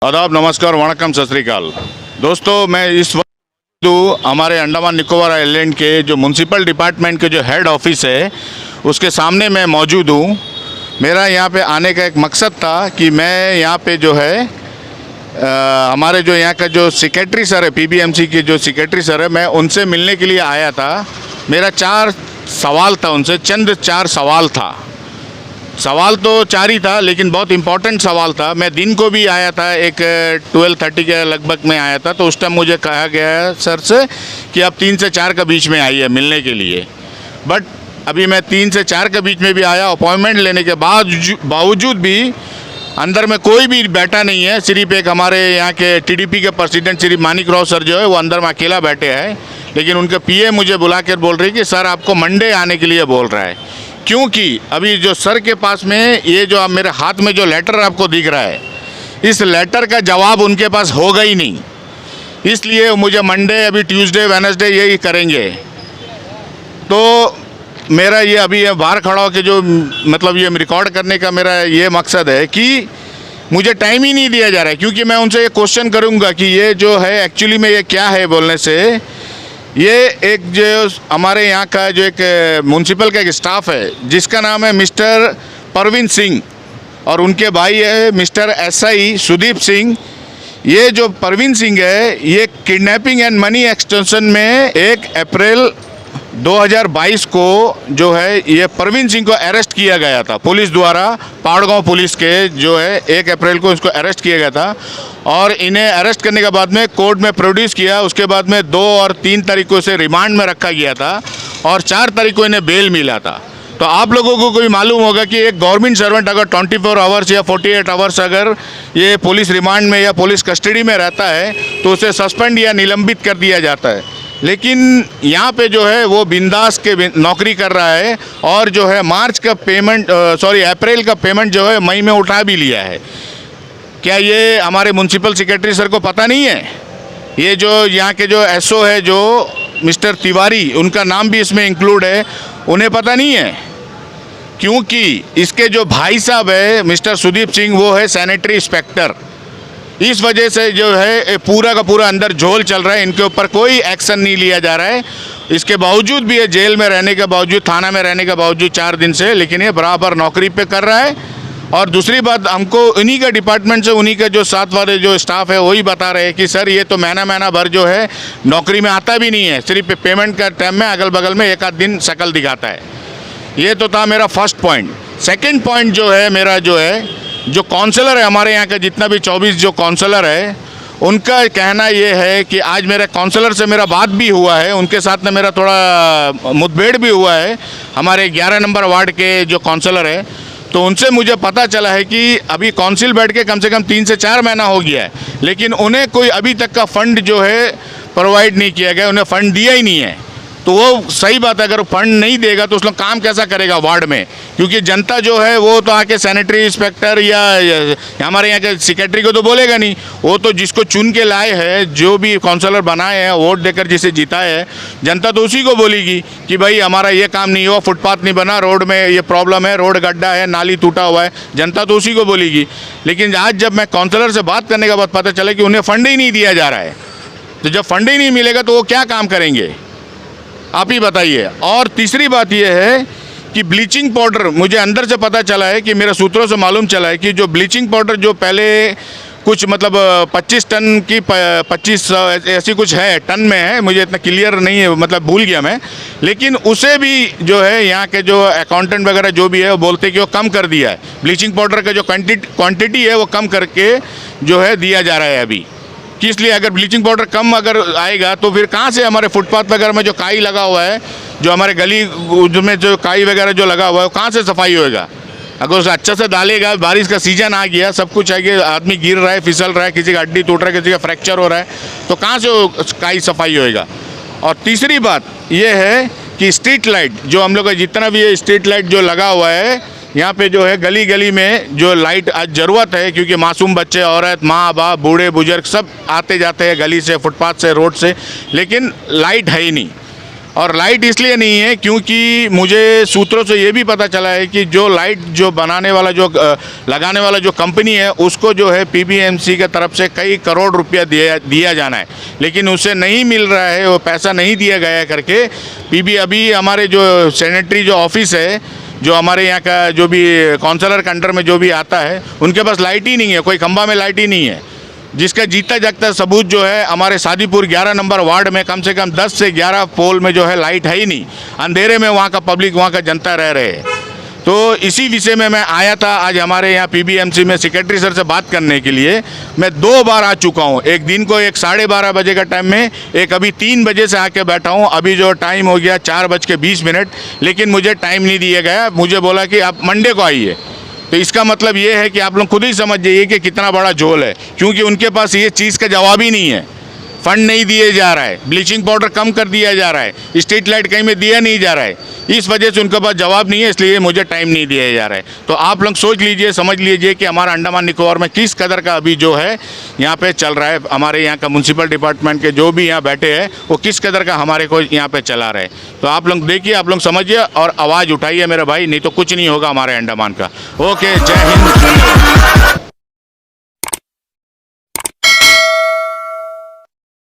आदाब, नमस्कार, वणक्कम, सत श्री अकाल। दोस्तों, मैं इस वक्त हमारे अंडमान निकोबार आइलैंड के जो म्यूनसिपल डिपार्टमेंट के जो हेड ऑफिस है उसके सामने मैं मौजूद हूँ। मेरा यहाँ पे आने का एक मकसद था कि मैं यहाँ पे जो है हमारे जो यहाँ का जो सेक्रेटरी सर है, पीबीएमसी के जो सेक्रेटरी सर है, मैं उनसे मिलने के लिए आया था। मेरा 4 सवाल था उनसे, चंद 4 सवाल था। सवाल तो 4 ही था, लेकिन बहुत इम्पोर्टेंट सवाल था। मैं दिन को भी आया था, एक 12:30 के लगभग में आया था, तो उस टाइम मुझे कहा गया सर से कि आप 3 से 4 के बीच में आइए मिलने के लिए। बट अभी मैं 3 से 4 के बीच में भी आया, अपॉइंटमेंट लेने के बावजूद भी अंदर में कोई भी बैठा नहीं है। सिर्फ एक हमारे यहाँ के टीडीपी के प्रेसिडेंट श्री मानिक राव सर जो है वो अंदर में अकेला बैठे हैं। लेकिन उनके पीए मुझे बुला कर बोल रही कि सर आपको मंडे आने के लिए बोल रहा है, क्योंकि अभी जो सर के पास में ये जो आप मेरे हाथ में जो लेटर आपको दिख रहा है, इस लेटर का जवाब उनके पास होगा ही नहीं। इसलिए मुझे मंडे, अभी ट्यूसडे, वेडनेसडे यही करेंगे। तो मेरा ये अभी ये बाहर खड़ा हो के जो मतलब ये रिकॉर्ड करने का मेरा ये मकसद है कि मुझे टाइम ही नहीं दिया जा रहा है, क्योंकि मैं उनसे ये क्वेश्चन करूँगा कि ये जो है एक्चुअली में ये क्या है। बोलने से ये एक जो हमारे यहाँ का जो एक म्यूनसिपल का एक स्टाफ है जिसका नाम है मिस्टर परवीन सिंह और उनके भाई है मिस्टर एसआई सुदीप सिंह। ये जो परवीन सिंह है ये किडनैपिंग एंड मनी एक्सटॉर्शन में 1 अप्रैल 2022 को जो है ये परवीन सिंह को अरेस्ट किया गया था पुलिस द्वारा। पहाड़गांव पुलिस के जो है 1 अप्रैल को इसको अरेस्ट किया गया था और इन्हें अरेस्ट करने के बाद में कोर्ट में प्रोड्यूस किया। उसके बाद में 2 और 3 तारीखों से रिमांड में रखा गया था और 4 तारीख को इन्हें बेल मिला था। तो आप लोगों को कोई मालूम होगा कि एक गवर्नमेंट सर्वेंट अगर 24 आवर्स या 48 आवर्स अगर ये पुलिस रिमांड में या पुलिस कस्टडी में रहता है तो उसे सस्पेंड या निलंबित कर दिया जाता है। लेकिन यहाँ पे जो है वो बिंदास के नौकरी कर रहा है और जो है अप्रैल का पेमेंट जो है मई में उठा भी लिया है। क्या ये हमारे म्यूनसिपल सेक्रेटरी सर को पता नहीं है? ये जो यहाँ के जो एसओ है जो मिस्टर तिवारी, उनका नाम भी इसमें इंक्लूड है, उन्हें पता नहीं है? क्योंकि इसके जो भाई साहब है मिस्टर सुदीप सिंह, वो है सैनिटरी इंस्पेक्टर। इस वजह से जो है पूरा का पूरा अंदर झोल चल रहा है, इनके ऊपर कोई एक्शन नहीं लिया जा रहा है। इसके बावजूद भी ये जेल में रहने के बावजूद, थाना में रहने के बावजूद 4 दिन से, लेकिन ये बराबर नौकरी पे कर रहा है। और दूसरी बात, हमको उन्हीं का डिपार्टमेंट से, उन्हीं के जो साथ वाले जो स्टाफ है वही बता रहे हैं कि सर ये तो महीना भर जो है नौकरी में आता भी नहीं है, सिर्फ पेमेंट का टाइम में अगल बगल में 1 आध दिन शकल दिखाता है। ये तो था मेरा फर्स्ट पॉइंट। सेकेंड पॉइंट जो है मेरा जो है, जो काउंसलर है हमारे यहाँ का, जितना भी 24 जो काउंसलर है, उनका कहना ये है कि आज मेरे काउंसलर से मेरा बात भी हुआ है, उनके साथ में मेरा थोड़ा मुठभेड़ भी हुआ है, हमारे 11 नंबर वार्ड के जो काउंसलर है। तो उनसे मुझे पता चला है कि अभी काउंसिल बैठ के कम से कम 3 से 4 महीना हो गया है, लेकिन उन्हें कोई अभी तक का फंड जो है प्रोवाइड नहीं किया गया, उन्हें फ़ंड दिया ही नहीं है। तो वो सही बात है, अगर फंड नहीं देगा तो उस लोग काम कैसा करेगा वार्ड में? क्योंकि जनता जो है वो तो आके सैनिटरी इंस्पेक्टर या हमारे यहाँ के सेक्रेटरी को तो बोलेगा नहीं। वो तो जिसको चुन के लाए हैं, जो भी काउंसलर बनाए हैं, वोट देकर जिसे जीता है, जनता तो उसी को बोलेगी कि भाई हमारा ये काम नहीं हुआ, फुटपाथ नहीं बना, रोड में ये प्रॉब्लम है, रोड गड्ढा है, नाली टूटा हुआ है, जनता तो उसी को बोलेगी। लेकिन आज जब मैं काउंसलर से बात करने के बाद पता चला कि उन्हें फंड ही नहीं दिया जा रहा है, तो जब फंड ही नहीं मिलेगा तो वो क्या काम करेंगे, आप ही बताइए। और तीसरी बात यह है कि ब्लीचिंग पाउडर, मुझे अंदर से पता चला है कि मेरे सूत्रों से मालूम चला है कि जो ब्लीचिंग पाउडर जो पहले कुछ मतलब 25 टन की 25 ऐसी कुछ है टन में है, मुझे इतना क्लियर नहीं है, मतलब भूल गया मैं। लेकिन उसे भी जो है यहाँ के जो अकाउंटेंट वगैरह जो भी है वो बोलते कि वो कम कर दिया है। ब्लीचिंग पाउडर का जो क्वांटिटी है वो कम करके जो है दिया जा रहा है अभी। कि इसलिए अगर ब्लीचिंग पाउडर कम अगर आएगा तो फिर कहाँ से हमारे फुटपाथ वगैरह में जो काई लगा हुआ है, जो हमारे गली में जो काई वगैरह जो लगा हुआ है, वो कहाँ से सफाई होएगा? अगर उसे अच्छा से डालेगा, बारिश का सीजन आ गया, सब कुछ आ गया, आदमी गिर रहा है, फिसल रहा है, किसी का हड्डी टूट रहा है, किसी का फ्रैक्चर हो रहा है, तो कहाँ से वो काई सफाई होएगा? और तीसरी बात ये है कि स्ट्रीट लाइट जो हम लोग का जितना भी है स्ट्रीट लाइट जो लगा हुआ है यहाँ पे जो है गली गली में जो लाइट आज ज़रूरत है, क्योंकि मासूम बच्चे, औरत, माँ बाप, बूढ़े बुजुर्ग सब आते जाते हैं गली से, फुटपाथ से, रोड से, लेकिन लाइट है ही नहीं। और लाइट इसलिए नहीं है क्योंकि मुझे सूत्रों से ये भी पता चला है कि जो लाइट जो बनाने वाला जो लगाने वाला जो कंपनी है उसको जो है पीबीएमसी की तरफ से कई करोड़ रुपया दिया जाना है, लेकिन उसे नहीं मिल रहा है, वो पैसा नहीं दिया गया है करके अभी हमारे जो सैनिटरी जो ऑफिस है, जो हमारे यहाँ का जो भी काउंसलर के अंडर में जो भी आता है, उनके पास लाइट ही नहीं है, कोई खंबा में लाइट ही नहीं है। जिसका जीता जागता सबूत जो है हमारे सादीपुर 11 नंबर वार्ड में कम से कम 10 से 11 पोल में जो है लाइट है ही नहीं, अंधेरे में वहाँ का पब्लिक, वहाँ का जनता रह रहे हैं। तो इसी विषय में मैं आया था आज हमारे यहाँ पीबीएमसी में सेक्रेटरी सर से बात करने के लिए। मैं 2 बार आ चुका हूँ, एक दिन को 12:30 बजे का टाइम में, एक अभी 3 बजे से आके बैठा हूँ। अभी जो टाइम हो गया 4:20, लेकिन मुझे टाइम नहीं दिया गया। मुझे बोला कि आप मंडे को आइए। तो इसका मतलब ये है कि आप लोग खुद ही समझ जाइए कि कितना बड़ा झोल है, क्योंकि उनके पास ये चीज़ का जवाब ही नहीं है। फंड नहीं दिए जा रहा है, ब्लीचिंग पाउडर कम कर दिया जा रहा है, स्ट्रीट लाइट कहीं में दिया नहीं जा रहा है, इस वजह से उनके पास जवाब नहीं है, इसलिए मुझे टाइम नहीं दिया जा रहा है। तो आप लोग सोच लीजिए, समझ लीजिए कि हमारा अंडमान निकोबार में किस कदर का अभी जो है यहाँ पे चल रहा है। हमारे यहाँ का म्यूनसिपल डिपार्टमेंट के जो भी यहाँ बैठे हैं वो किस कदर का हमारे को यहाँ पे चला रहे हैं। तो आप लोग देखिए, आप लोग समझिए और आवाज़ उठाइए मेरे भाई, नहीं तो कुछ नहीं होगा हमारे अंडमान का। ओके, जय हिंद।